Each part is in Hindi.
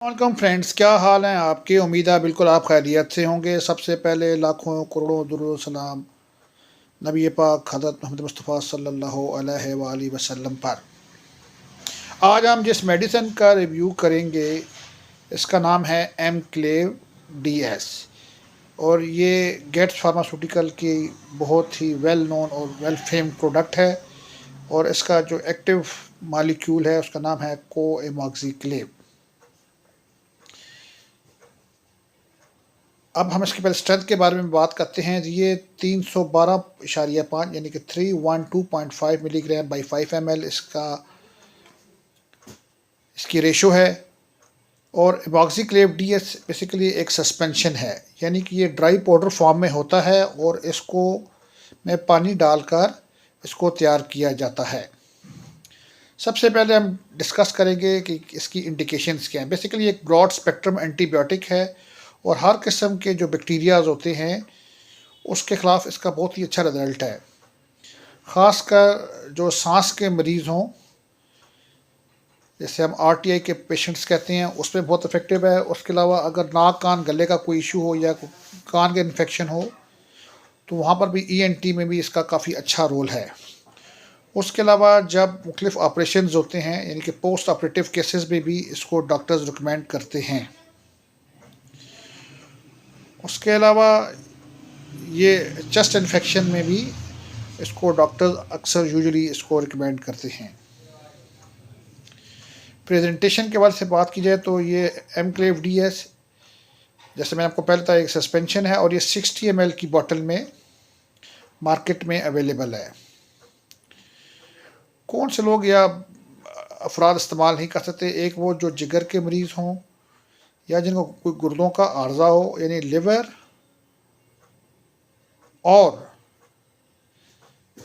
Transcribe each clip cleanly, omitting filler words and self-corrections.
वेलकम फ्रेंड्स, क्या हाल हैं आपके। उम्मीद है बिल्कुल आप खैरियत से होंगे। सबसे पहले लाखों करोड़ों दुरूद सलाम नबी पाक हज़रत मोहम्मद मुस्तफ़ा सल्लल्लाहु अलैहि वसल्लम पर। आज हम जिस मेडिसिन का रिव्यू करेंगे इसका नाम है एमक्लेव डीएस और ये गेट्स फार्मास्यूटिकल की बहुत ही वेल नोन और वेल फेम्ड प्रोडक्ट है और इसका जो एक्टिव मालिक्यूल है उसका नाम है कोएमॉक्सिक्लेव। अब हम इसके पहले स्ट्रेंथ के बारे में बात करते हैं। ये 312.5 यानी कि 312.5 मिलीग्राम बाई 5 ml इसकी रेशो है। और एमॉक्सिक्लेव डीएस बेसिकली एक सस्पेंशन है, यानी कि ये ड्राई पाउडर फॉर्म में होता है और इसको में पानी डालकर इसको तैयार किया जाता है। सबसे पहले हम डिस्कस करेंगे कि इसकी इंडिकेशंस क्या हैं। बेसिकली एक ब्रॉड स्पेक्ट्रम एंटीबायोटिक है और हर किस्म के जो बैक्टीरियाज होते हैं उसके ख़िलाफ़ इसका बहुत ही अच्छा रिज़ल्ट है। ख़ासकर जो सांस के मरीज़ हों, जैसे हम आरटीआई के पेशेंट्स कहते हैं, उसमें बहुत इफ़ेक्टिव है। उसके अलावा अगर नाक कान गले का कोई इशू हो या कान का इन्फेक्शन हो तो वहाँ पर भी ईएनटी में भी इसका काफ़ी अच्छा रोल है। उसके अलावा जब मुख्तलिफ ऑपरेशंस होते हैं, यानी कि पोस्ट ऑपरेटिव केसेस में भी इसको डॉक्टर्स रिकमेंड करते हैं। उसके अलावा ये चेस्ट इन्फेक्शन में भी इसको डॉक्टर्स अक्सर यूजुअली इसको रिकमेंड करते हैं। प्रेजेंटेशन के बारे से बात की जाए तो ये एमक्लेव डीएस, जैसे मैंने आपको पहले बताया, एक सस्पेंशन है और ये 60 ml की बोतल में मार्केट में अवेलेबल है। कौन से लोग या अफराद इस्तेमाल नहीं कर सकते? एक वो जो जिगर के मरीज़ हों या जिनको कोई गुर्दों का आर्जा हो, यानी लिवर, और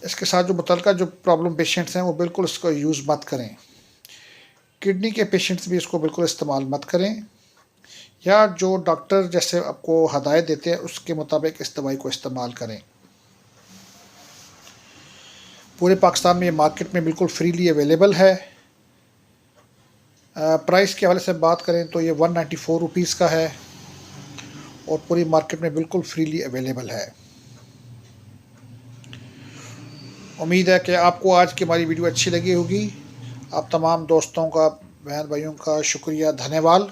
इसके साथ जो मुतल्लिका जो प्रॉब्लम पेशेंट्स हैं वो बिल्कुल इसको यूज़ मत करें। किडनी के पेशेंट्स भी इसको बिल्कुल इस्तेमाल मत करें, या जो डॉक्टर जैसे आपको हदायत देते हैं उसके मुताबिक इस दवाई को इस्तेमाल करें। पूरे पाकिस्तान में ये मार्केट में बिल्कुल फ्रीली अवेलेबल है। प्राइस के हवाले से बात करें तो ये 194 रुपीज़ का है और पूरी मार्केट में बिल्कुल फ्रीली अवेलेबल है। उम्मीद है कि आपको आज की हमारी वीडियो अच्छी लगी होगी। आप तमाम दोस्तों का, बहन भाइयों का शुक्रिया, धन्यवाद।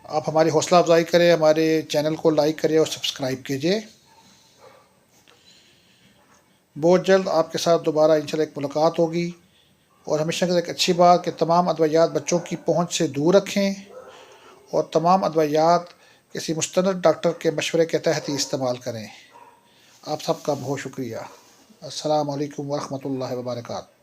आप हमारी हौसला अफजाई करें, हमारे चैनल को लाइक करें और सब्सक्राइब कीजिए। बहुत जल्द आपके साथ दोबारा इंशाल्लाह एक मुलाकात होगी। और हमेशा की एक अच्छी बात कि तमाम अदवियात बच्चों की पहुंच से दूर रखें और तमाम अदवियात किसी मुस्तनद डॉक्टर के मशवरे के तहत ही इस्तेमाल करें। आप सबका बहुत शुक्रिया। अस्सलाम वालेकुम वरहमतुल्लाहि वबरकातुहू।